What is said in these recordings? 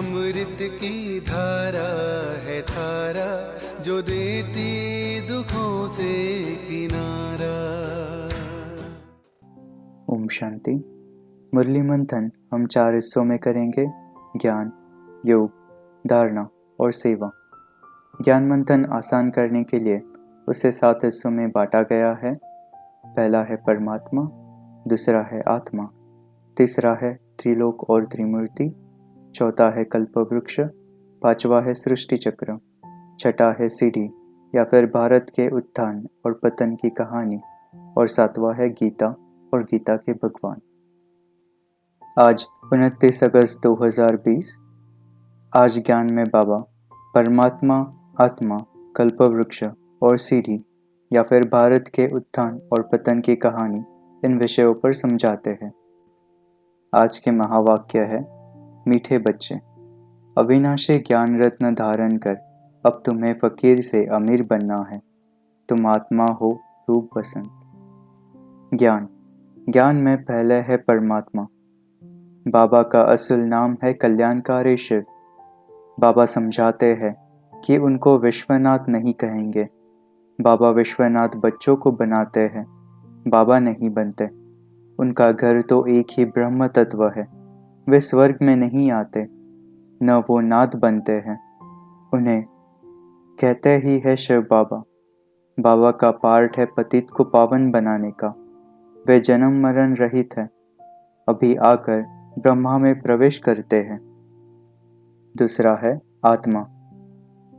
अमृत की धारा है धारा, जो देती दुखों से किनारा। ओम शांति। मुरली मंथन हम 4 हिस्सों में करेंगे: ज्ञान, योग, धारणा और सेवा। ज्ञान मंथन आसान करने के लिए उसे 7 हिस्सों में बांटा गया है। पहला है परमात्मा, दूसरा है आत्मा, तीसरा है त्रिलोक और त्रिमूर्ति, चौथा है कल्पवृक्ष, पांचवा है सृष्टि चक्र, छठा है सीढ़ी या फिर भारत के उत्थान और पतन की कहानी, और सातवां है गीता और गीता के भगवान। आज 29 अगस्त 2020। आज ज्ञान में बाबा परमात्मा, आत्मा, कल्पवृक्ष और सीढ़ी या फिर भारत के उत्थान और पतन की कहानी, इन विषयों पर समझाते हैं। आज के महावाक्य है: मीठे बच्चे, अविनाशी ज्ञान रत्न धारण कर अब तुम्हें फकीर से अमीर बनना है। तुम आत्मा हो रूप बसंत। ज्ञान में पहले है परमात्मा। बाबा का असल नाम है कल्याणकारी शिव। बाबा समझाते हैं कि उनको विश्वनाथ नहीं कहेंगे। बाबा विश्वनाथ बच्चों को बनाते हैं, बाबा नहीं बनते। उनका घर तो एक ही ब्रह्म तत्व है। वे स्वर्ग में नहीं आते, न वो नाथ बनते हैं। उन्हें कहते ही है शिव बाबा। बाबा का पार्ट है पतित को पावन बनाने का। वे जन्म मरण रहित है, अभी आकर ब्रह्मा में प्रवेश करते हैं। दूसरा है आत्मा।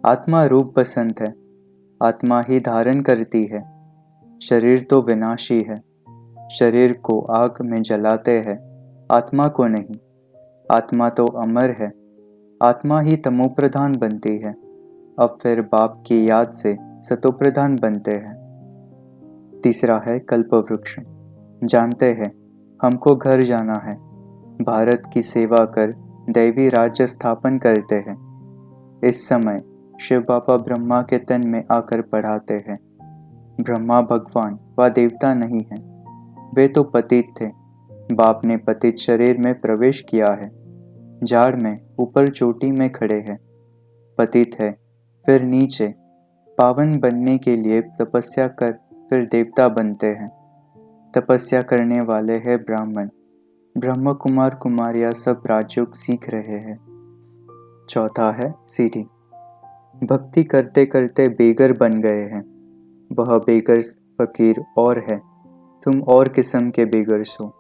आत्मा रूप बसंत है। आत्मा ही धारण करती है। शरीर तो विनाशी है। शरीर को आग में जलाते हैं, आत्मा को नहीं। आत्मा तो अमर है। आत्मा ही तमोप्रधान बनती है, अब फिर बाप की याद से सतोप्रधान बनते हैं। तीसरा है कल्पवृक्ष। जानते हैं हमको घर जाना है। भारत की सेवा कर दैवी राज्य स्थापन करते हैं। इस समय शिव बाबा ब्रह्मा के तन में आकर पढ़ाते हैं। ब्रह्मा भगवान व देवता नहीं है, वे तो पतित थे। बाप ने पतित शरीर में प्रवेश किया है। झाड़ में ऊपर चोटी में खड़े हैं। पतित है फिर नीचे, पावन बनने के लिए तपस्या कर फिर देवता बनते हैं। तपस्या करने वाले हैं ब्राह्मण। ब्रह्म कुमार कुमारियां सब राजयोग सीख रहे हैं। चौथा है सीढ़ी। भक्ति करते करते बेगर बन गए हैं। वह बेगर फकीर और है, तुम और किस्म के बेगर्स हो।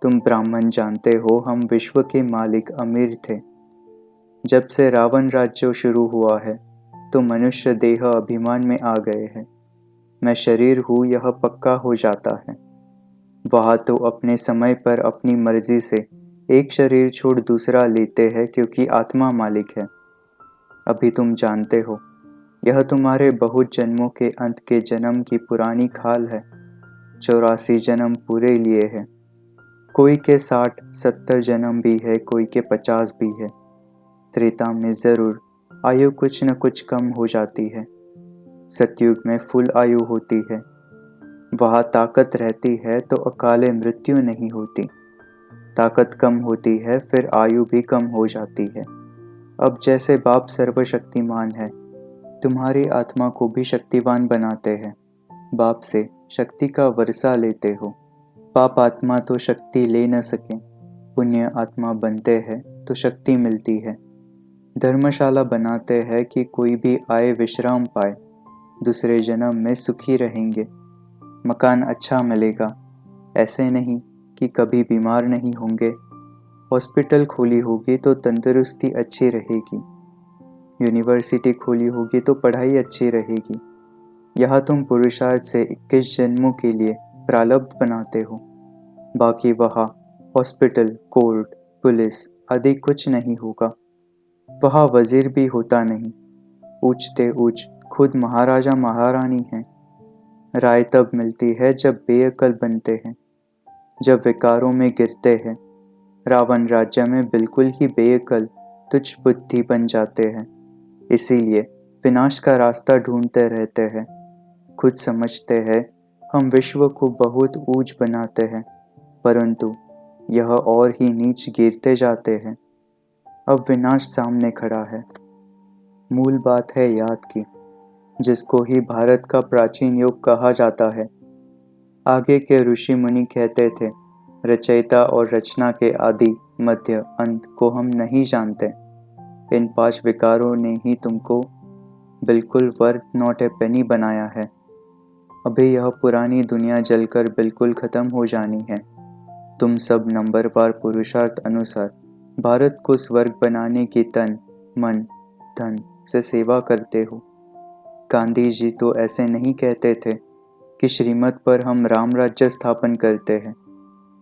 तुम ब्राह्मण जानते हो हम विश्व के मालिक अमीर थे। जब से रावण राज्य शुरू हुआ है तो मनुष्य देह अभिमान में आ गए हैं। मैं शरीर हूँ यह पक्का हो जाता है। वह तो अपने समय पर अपनी मर्जी से एक शरीर छोड़ दूसरा लेते हैं क्योंकि आत्मा मालिक है। अभी तुम जानते हो यह तुम्हारे बहुत जन्मों के अंत के जन्म की पुरानी खाल है। 84 जन्म पूरे लिए है। कोई के 60-70 जन्म भी है, कोई के 50 भी है। त्रेता में जरूर आयु कुछ न कुछ कम हो जाती है। सतयुग में फुल आयु होती है। वहाँ ताकत रहती है तो अकाले मृत्यु नहीं होती। ताकत कम होती है फिर आयु भी कम हो जाती है। अब जैसे बाप सर्वशक्तिमान है, तुम्हारी आत्मा को भी शक्तिवान बनाते हैं। बाप से शक्ति का वर्षा लेते हो। पाप आत्मा तो शक्ति ले न सके, पुण्य आत्मा बनते हैं तो शक्ति मिलती है। धर्मशाला बनाते हैं कि कोई भी आए विश्राम पाए। दूसरे जन्म में सुखी रहेंगे, मकान अच्छा मिलेगा। ऐसे नहीं कि कभी बीमार नहीं होंगे। हॉस्पिटल खोली होगी तो तंदुरुस्ती अच्छी रहेगी। यूनिवर्सिटी खोली होगी तो पढ़ाई अच्छी रहेगी। यहाँ तुम पुरुषार्थ से 21 जन्मों के लिए प्रारब्ध बनाते हो। बाकी वहाँ हॉस्पिटल, कोर्ट, पुलिस आदि कुछ नहीं होगा। वहाँ वजीर भी होता नहीं। ऊंचते ऊंच खुद महाराजा महारानी हैं। राय तब मिलती है जब बेअकल बनते हैं, जब विकारों में गिरते हैं। रावण राज्य में बिल्कुल ही बेअकल तुच्छ बुद्धि बन जाते हैं, इसीलिए विनाश का रास्ता ढूंढते रहते हैं। खुद समझते हैं हम विश्व को बहुत ऊंच बनाते हैं, परंतु यह और ही नीच गिरते जाते हैं। अब विनाश सामने खड़ा है। मूल बात है याद की, जिसको ही भारत का प्राचीन युग कहा जाता है। आगे के ऋषि मुनि कहते थे, रचयिता और रचना के आदि मध्य अंत को हम नहीं जानते। इन 5 विकारों ने ही तुमको बिल्कुल वर्थ नॉट ए पेनी बनाया है। अभी यह पुरानी दुनिया जलकर बिल्कुल खत्म हो जानी है। तुम सब नंबरवार पुरुषार्थ अनुसार भारत को स्वर्ग बनाने की तन, मन, धन से सेवा करते हो। गांधी जी तो ऐसे नहीं कहते थे कि श्रीमत पर हम राम राज्य स्थापन करते हैं।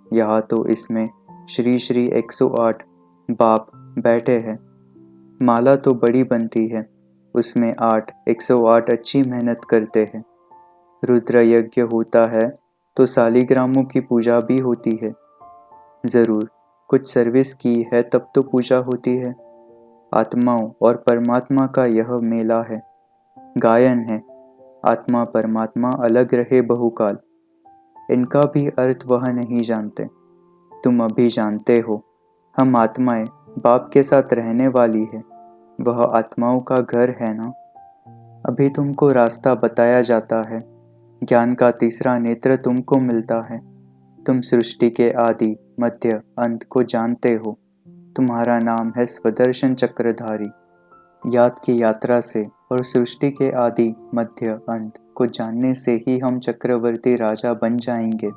यहाँ तो इसमें श्री श्री 108 बाप बैठे हैं। माला तो बड़ी बनती है, उसमें 108 अच्छी मेहनत करते हैं। रुद्र यज्ञ होता है तो सालिग्रामों की पूजा भी होती है। जरूर कुछ सर्विस की है तब तो पूजा होती है। आत्माओं और परमात्मा का यह मेला है। गायन है, आत्मा परमात्मा अलग रहे बहुकाल। इनका भी अर्थ वह नहीं जानते। तुम अभी जानते हो। हम आत्माएं बाप के साथ रहने वाली है। वह आत्माओं का घर है ना। अभी तुमको रास्ता बताया जाता है। ज्ञान का तीसरा नेत्र तुमको मिलता है। तुम सृष्टि के आदि मध्य अंत को जानते हो। तुम्हारा नाम है स्वदर्शन चक्रधारी। याद की यात्रा से और सृष्टि के आदि मध्य अंत को जानने से ही हम चक्रवर्ती राजा बन जाएंगे।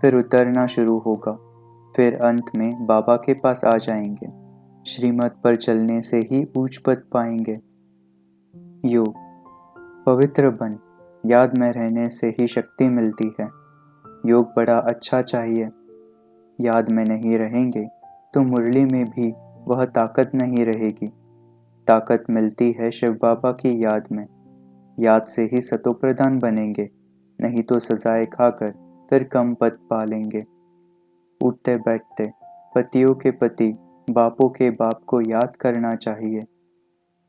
फिर उतरना शुरू होगा। फिर अंत में बाबा के पास आ जाएंगे। श्रीमत पर चलने से ही ऊंच पद पाएंगे। योग पवित्र बन। याद में रहने से ही शक्ति मिलती है। योग बड़ा अच्छा चाहिए। याद में नहीं रहेंगे तो मुरली में भी वह ताकत नहीं रहेगी। ताकत मिलती है शिव बाबा की याद में। याद से ही सतोप्रधान बनेंगे, नहीं तो सजाएं खाकर फिर कम पद पा लेंगे। उठते बैठते पतियों के पति बापों के बाप को याद करना चाहिए।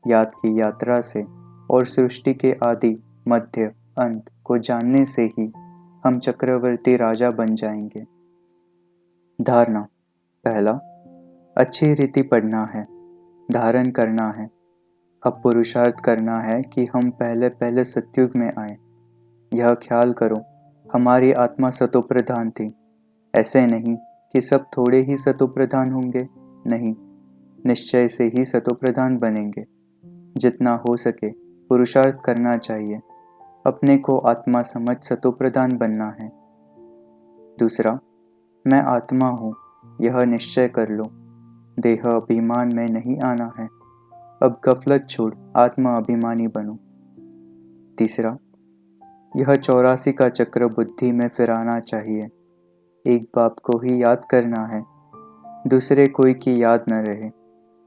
याद की यात्रा से और सृष्टि के आदि मध्य अंत को जानने से ही हम चक्रवर्ती राजा बन जाएंगे। धारणा पहला, अच्छी रीति पढ़ना है, धारण करना है। अब पुरुषार्थ करना है कि हम पहले पहले सतयुग में आए। यह ख्याल करो, हमारी आत्मा सतोप्रधान थी। ऐसे नहीं कि सब थोड़े ही सतोप्रधान होंगे, नहीं, निश्चय से ही सतोप्रधान बनेंगे। जितना हो सके पुरुषार्थ करना चाहिए। अपने को आत्मा समझ सतोप्रधान बनना है। दूसरा, मैं आत्मा हूँ, यह निश्चय कर लो। देह अभिमान में नहीं आना है। अब गफलत छोड़ आत्मा अभिमानी बनो। तीसरा, यह 84 का चक्र बुद्धि में फिराना चाहिए। एक बाप को ही याद करना है, दूसरे कोई की याद न रहे।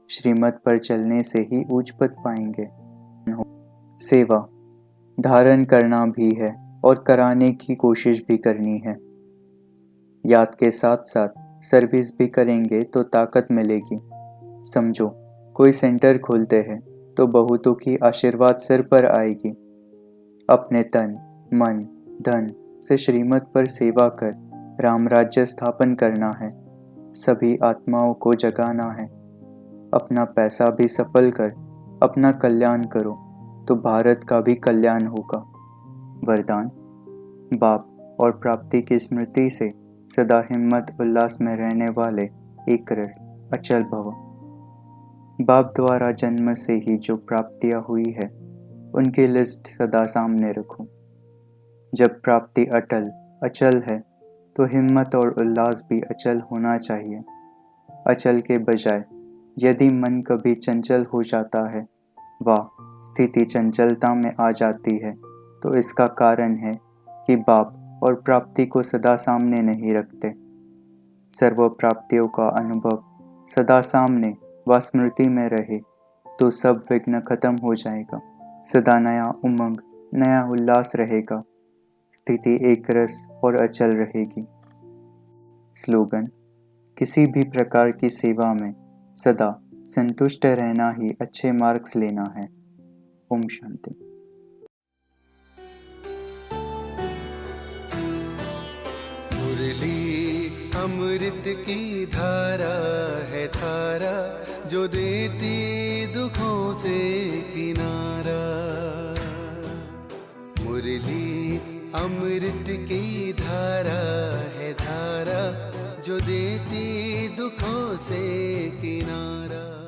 श्रीमत पर चलने से ही ऊंच पद पाएंगे। सेवा धारण करना भी है और कराने की कोशिश भी करनी है। याद के साथ साथ सर्विस भी करेंगे तो ताकत मिलेगी। समझो, कोई सेंटर खोलते हैं तो बहुतों की आशीर्वाद सिर पर आएगी। अपने तन, मन, धन से श्रीमत पर सेवा कर राम राज्य स्थापन करना है। सभी आत्माओं को जगाना है। अपना पैसा भी सफल कर अपना कल्याण करो तो भारत का भी कल्याण होगा। वरदान, बाप और प्राप्ति की स्मृति से सदा हिम्मत उल्लास में रहने वाले एक रस अचल भव। बाप द्वारा जन्म से ही जो प्राप्तियां हुई है उनकी लिस्ट सदा सामने रखो। जब प्राप्ति अटल अचल है तो हिम्मत और उल्लास भी अचल होना चाहिए। अचल के बजाय यदि मन कभी चंचल हो जाता है व स्थिति चंचलता में आ जाती है तो इसका कारण है कि बाप और प्राप्ति को सदा सामने नहीं रखते। सर्व प्राप्तियों का अनुभव सदा सामने व स्मृति में रहे तो सब विघ्न खत्म हो जाएगा। सदा नया उमंग, नया उल्लास रहेगा। स्थिति एक रस और अचल रहेगी। स्लोगन, किसी भी प्रकार की सेवा में सदा संतुष्ट रहना ही अच्छे मार्क्स लेना है। ओम शांति। मुरली अमृत की धारा है धारा, जो देती दुखों से किनारा। मुरली अमृत की धारा है धारा, जो देती दुखों से किनारा।